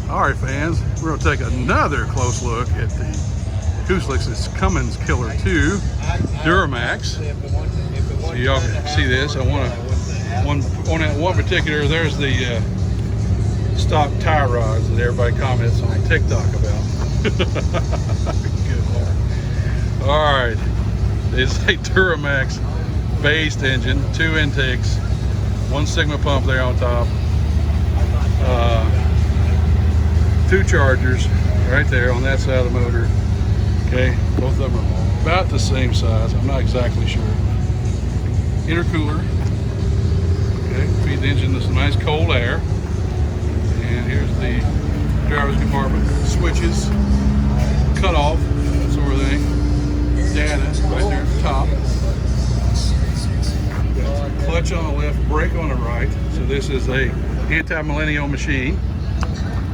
All right, fans, we're going to take another close look at the Cummins Cummins Killer 2 Duramax. So y'all can see this. I want to on that one particular. There's the stock tie rods that everybody comments on TikTok about. Good Lord. All right, it's a Duramax based engine, 2 intakes, 1 Sigma pump there on top. 2 chargers right there on that side of the motor. Okay, both of them are about the same size. I'm not exactly sure. Intercooler. Okay, feed the engine this nice cold air. And here's the driver's compartment. Switches, cutoff, that sort of thing. Data right there at the top. Clutch on the left, brake on the right. So this is a anti-millennial machine.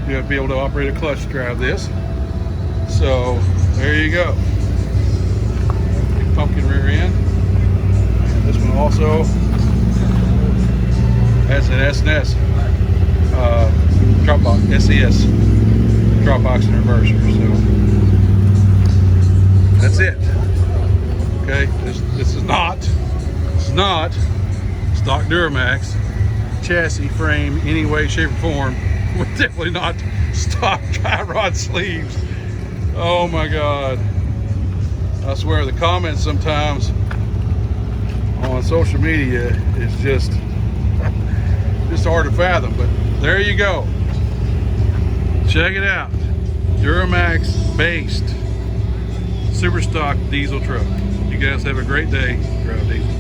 You have to be able to operate a clutch to drive this. So there you go. Big pumpkin rear end. And this one also has an S&S drop box, SES drop box and reverser. So that's it. Okay, this is not stock Duramax chassis frame any way, shape, or form. We're definitely not stock tie rod sleeves. Oh my God. I swear the comments sometimes on social media is just hard to fathom, but there you go. Check it out. Duramax based super stock diesel truck. You guys have a great day. Drive diesel.